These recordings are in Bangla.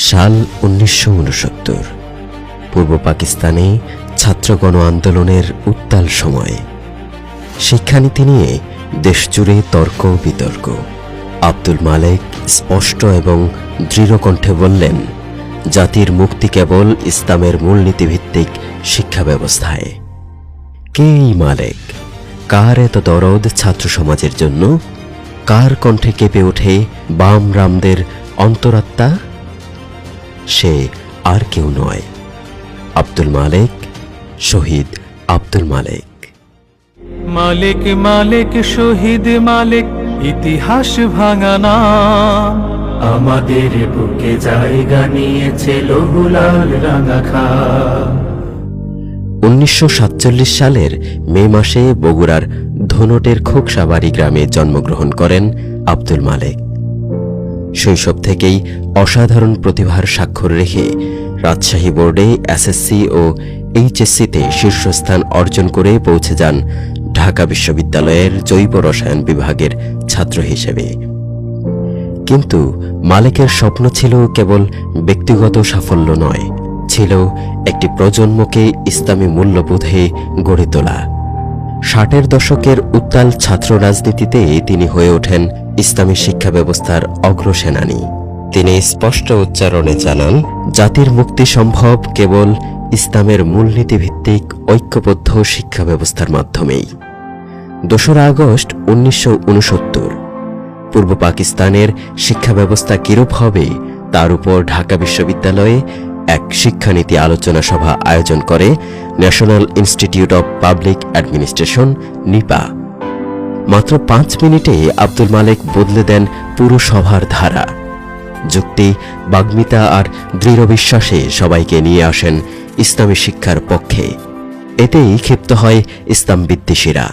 সাল 1969। পূর্ব পাকিস্তানে ছাত্র গণ আন্দোলনের উত্তাল সময়। শিক্ষানীতি নিয়ে দেশজুড়ে তর্ক বিতর্ক। আব্দুল মালেক স্পষ্ট এবং দৃঢ় কণ্ঠে বললেন, জাতির মুক্তি কেবল ইসলামের মূলনীতিভিত্তিক শিক্ষা ব্যবস্থায়। কে এই মালেক? কার এত দরদ ছাত্র সমাজের জন্য? কার কণ্ঠে কেঁপে ওঠে বাম রামদের অন্তরাত্মা? সে আর কেউ নয়, আব্দুল মালেক, শহীদ আব্দুল মালেক। মালেক মালেক শহীদ মালেক, ইতিহাস ভাঙানা আমাদের বুকে জায়গা নিয়েছে লৌহলাল রাঙা খাম। 1947 সালের মে মাসে বগুড়ার ধনটের খোকসাবাড়ি গ্রামে জন্মগ্রহণ করেন আব্দুল মালেক। শৈশব থেকেই অসাধারণ প্রতিভার স্বাক্ষর রেখে রাজশাহী বোর্ডে এসএসসি ও এইচএসসিতে শীর্ষস্থান অর্জন করে পৌঁছে যান ঢাকা বিশ্ববিদ্যালয়ের জৈব রসায়ন বিভাগের ছাত্র হিসেবে। কিন্তু মালেকের স্বপ্ন ছিল কেবল ব্যক্তিগত সাফল্য নয়, ছিল একটি প্রজন্মকে ইসলামী মূল্যবোধে গড়ে তোলা। 60-এর দশকের উত্তাল ছাত্র রাজনীতিতে তিনি হয়ে ওঠেন ইসলামী শিক্ষা ব্যবস্থার অগ্রসেনানী। তিনি স্পষ্ট উচ্চারণে জানান, জাতির মুক্তি সম্ভব কেবল ইসলামের মূলনীতিভিত্তিক ঐক্যবদ্ধ শিক্ষা ব্যবস্থার মাধ্যমেই। 2রা আগস্ট 1969 পূর্ব পাকিস্তানের শিক্ষা ব্যবস্থা কিরূপ হবে তার উপর ঢাকা বিশ্ববিদ্যালয়ে এক শিক্ষানীতি আলোচনা সভা আয়োজন করে national institute of public administration, NIPA. মাত্র 5 মিনিটে আব্দুল মালেক বদলে দেন পুরো সভার ধারা। যুক্তি, বাগ্মিতা আর দৃঢ় বিশ্বাসে সবাইকে নিয়ে আসেন ইসলামী শিক্ষার পক্ষে। এতেই ক্ষিপ্ত হয় ইসলাম বিদ্বেষীরা।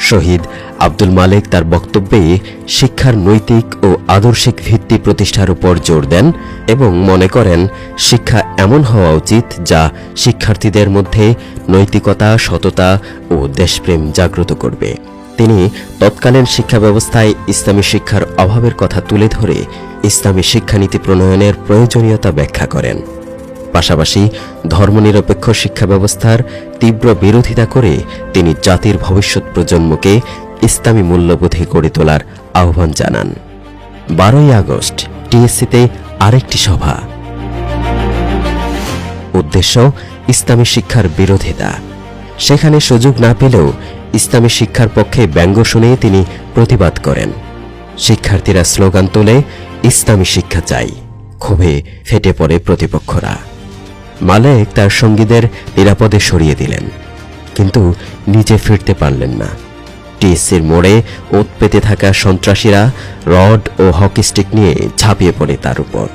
শহীদ আব্দুল মালেক তার বক্তব্যে শিক্ষার নৈতিক ও আদর্শিক ভিত্তি প্রতিষ্ঠার উপর জোর দেন এবং মনে করেন শিক্ষা এমন হওয়া উচিত যা শিক্ষার্থীদের মধ্যে নৈতিকতা, সততা ও দেশপ্রেম জাগ্রত করবে। তিনি তৎকালীন শিক্ষা ব্যবস্থায় ইসলামী শিক্ষার অভাবের কথা তুলে ধরে ইসলামী শিক্ষানীতি প্রণয়নের প্রয়োজনীয়তা ব্যাখ্যা করেন। পাশাপাশি ধর্মনিরপেক্ষ শিক্ষা ব্যবস্থার তীব্র বিরোধিতা করে তিনি জাতির ভবিষ্যৎ প্রজন্মকে ইসলামী মূল্যবোধে গড়ে তোলার আহ্বান জানান। 12ই আগস্ট টিএসসিতে আরেকটি সভা। উদ্দেশ্য ইসলামী শিক্ষার বিরোধিতা। সেখানে সুযোগ না পেলেও ইসলামী শিক্ষার পক্ষে ব্যঙ্গ শুনে তিনি প্রতিবাদ করেন। শিক্ষার্থীরা স্লোগান তোলে, ইসলামী শিক্ষা চাই। ক্ষোভে ফেটে পড়ে প্রতিপক্ষরা। মালেক তার সঙ্গীদের নিরাপদে সরিয়ে দিলেন, কিন্তু নিজে ফিরতে পারলেন না। টিএসসির মোড়ে ওত পেতে থাকা সন্ত্রাসীরা রড ও হকি স্টিক নিয়ে ঝাঁপিয়ে পড়ে তার উপর।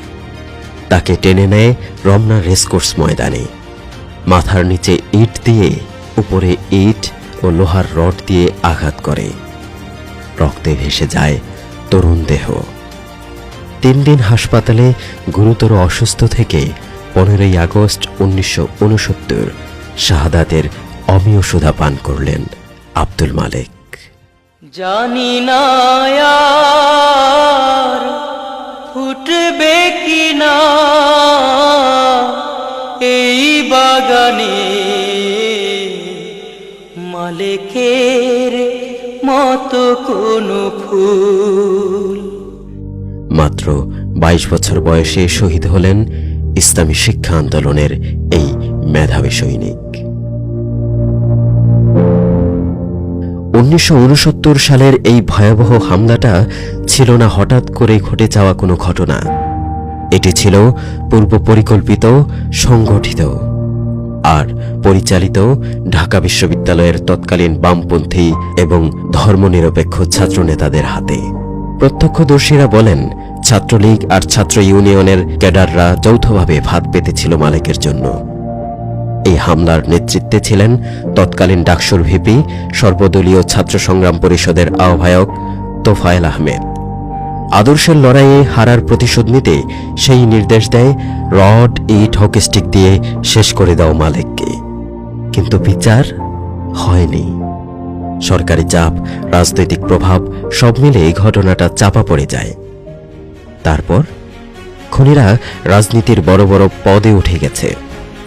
তাকে টেনে নেয় রমনা রেসকোর্স ময়দানে। মাথার নিচে ইট দিয়ে, উপরে ইট ও লোহার রড দিয়ে আঘাত করে। রক্তে ভেসে যায় তরুণ দেহ। 3 দিন হাসপাতালে গুরুতর অসুস্থ থেকে 15ই আগস্ট 1969 শাহাদাতের অমীয় সুধা পান করলেন আব্দুল মালেক। জানি না আর ফুটবে কিনা এই বাগানে মালেকের মতো কোনো ফুল। মাত্র 22 বছর বয়সে শহীদ হলেন ইসলামী শিক্ষা আন্দোলনের এই মেধাবী সৈনিক। 1969 সালের এই ভয়াবহ হামলাটা ছিল না হঠাৎ করে ঘটে যাওয়া কোনো ঘটনা। এটি ছিল পূর্ব পরিকল্পিত, সংগঠিত আর পরিচালিত ঢাকা বিশ্ববিদ্যালয়ের তৎকালীন বামপন্থী এবং ধর্মনিরপেক্ষ ছাত্রনেতাদের হাতে। প্রত্যক্ষদর্শীরা বলেন, ছাত্রলীগ আর ছাত্র ইউনিয়নের ক্যাডাররা যৌথভাবে ফাঁদ পেতেছিল মালেকের জন্য। এই হামলার নেতৃত্বে ছিলেন তৎকালীন ডাকসুর ভিপি, সর্বদলীয় ছাত্র সংগ্রাম পরিষদের আহ্বায়ক তোফায়েল আহমেদ। আদর্শের লড়াইয়ে হারার প্রতিশোধ নিতে সেই নির্দেশ দেয় রড ইট হকি স্টিক দিয়ে শেষ করে দাও মালেককে। কিন্তু বিচার হয়নি। সরকারি চাপ, রাজনৈতিক প্রভাব সব মিলে এই ঘটনাটা চাপা পড়ে যায়। তারপর খুনিরা রাজনীতির বড় বড় পদে উঠে গেছে।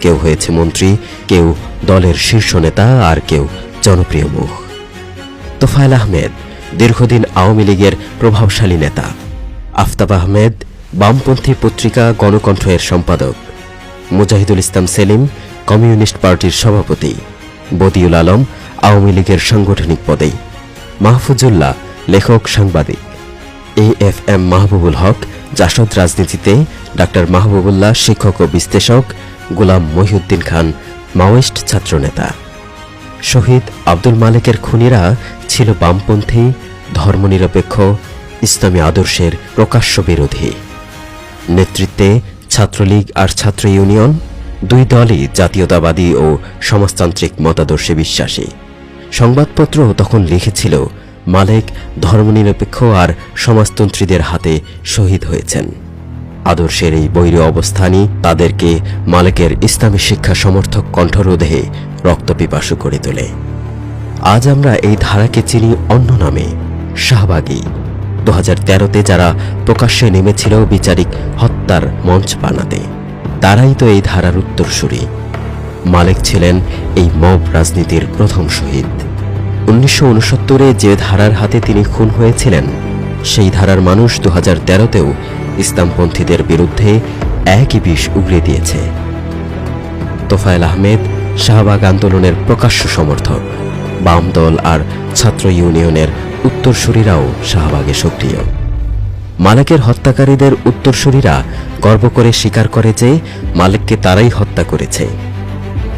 কেউ হয়েছে মন্ত্রী, কেউ দলের শীর্ষ নেতা, আর কেউ জনপ্রিয় মুখ। তোফায়েল আহমেদ দীর্ঘদিন আওয়ামী লীগের প্রভাবশালী নেতা। আফতাব আহমেদ বামপন্থী পত্রিকা গণকণ্ঠ এর সম্পাদক। মুজাহিদুল ইসলাম সেলিম কমিউনিস্ট পার্টির সভাপতি। বদিউল আলম আওয়ামী লীগের সাংগঠনিক পদে। মাহফুজুল্লাহ লেখক, সাংবাদিক। AFM মাহবুবুল হক জাসদ রাজনীতিতে। ডাক্তার মাহবুবুল্লাহ শিক্ষক ও বিশ্লেষক। গোলাম মহিউদ্দিন খান মাওয়িস্ট ছাত্রনেতা। শহীদ আব্দুল মালেকের খুনিরা ছিল বামপন্থী, ধর্মনিরপেক্ষ, ইসলামী আদর্শের প্রকাশ্য বিরোধী। নেতৃত্বে ছাত্রলীগ আর ছাত্র ইউনিয়ন, দুই দলই জাতীয়তাবাদী ও সমাজতান্ত্রিক মতাদর্শে বিশ্বাসী। সংবাদপত্র তখন লিখেছিল মালেক ধর্মনিরপেক্ষ আর সমাজতন্ত্রীদের হাতে শহীদ হয়েছেন। আদর্শের এই বৈরী অবস্থানই তাদেরকে মালেকের ইসলামী শিক্ষা সমর্থক কণ্ঠরোধে রক্তপিপাসু করে তোলে। আজ আমরা এই ধারাকে চিনি অন্য নামে, শাহবাগী। 2013-তে যারা প্রকাশ্যে নেমেছিল বিচারিক হত্যার মঞ্চ বানাতে, তারাই তো এই ধারার উত্তরসূরি। মালেক ছিলেন এই মব রাজনীতির প্রথম শহীদ। 1969-এ যে ধারার হাতে তিনি খুন হয়েছিলেন, সেই ধারার মানুষ 2013-তেও ইসলামপন্থীদের বিরুদ্ধে একই বিষ উগরে দিয়েছে। তোফায়েল আহমেদ শাহবাগ আন্দোলনের প্রকাশ্য সমর্থক। বাম দল আর ছাত্র ইউনিয়নের উত্তরসূরিরাও শাহবাগে সক্রিয়। মালেকের হত্যাকারীদের উত্তরসূরিরা গর্ব করে স্বীকার করে যে মালেককে তারাই হত্যা করেছে।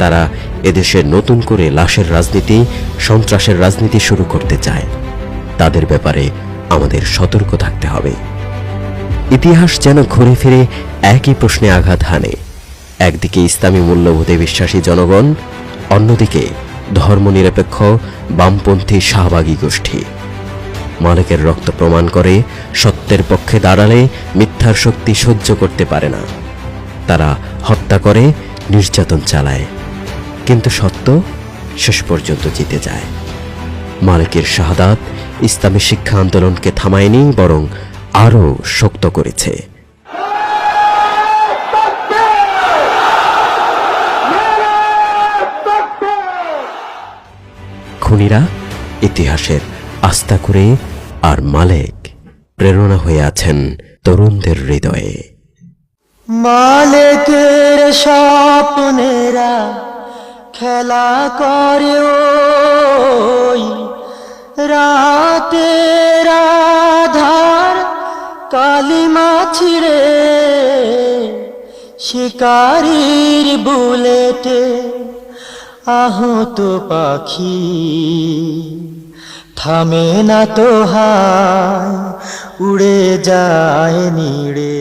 তারা এদেশে নতুন করে লাশের রাজনীতি, সন্ত্রাসের রাজনীতি শুরু করতে চায়। তাদের ব্যাপারে আমাদের সতর্ক থাকতে হবে। ইতিহাস যেন ঘুরে ফিরে একই প্রশ্নে আঘাত হানে। একদিকে ইসলামী মূল্যবোধে বিশ্বাসী জনগণ, অন্যদিকে ধর্মনিরপেক্ষ বামপন্থী শাহবাগী গোষ্ঠী। মালেকের রক্ত প্রমাণ করে সত্যের পক্ষে দাঁড়ালে মিথ্যার শক্তি সহ্য করতে পারে না। তারা হত্যা করে, নির্যাতন চালায়, কিন্তু সত্য শেষ পর্যন্ত জিতে যায়। মালেকের শাহাদাত ইসলামী শিক্ষা আন্দোলনকে থামায়নি, বরং আরও শক্ত করেছে। খুনিরা ইতিহাসের আস্থা করে, আর মালেক প্রেরণা হয়ে আছেন তরুণদের হৃদয়ে। মালেকের স্বপ্নেরা খেলা করে ওই রাতের আধার, কালিমা ছিঁড়ে শিকারীর বুলেটে আহত পাখি থামে না তো হায়, উড়ে যায় নিড়ে।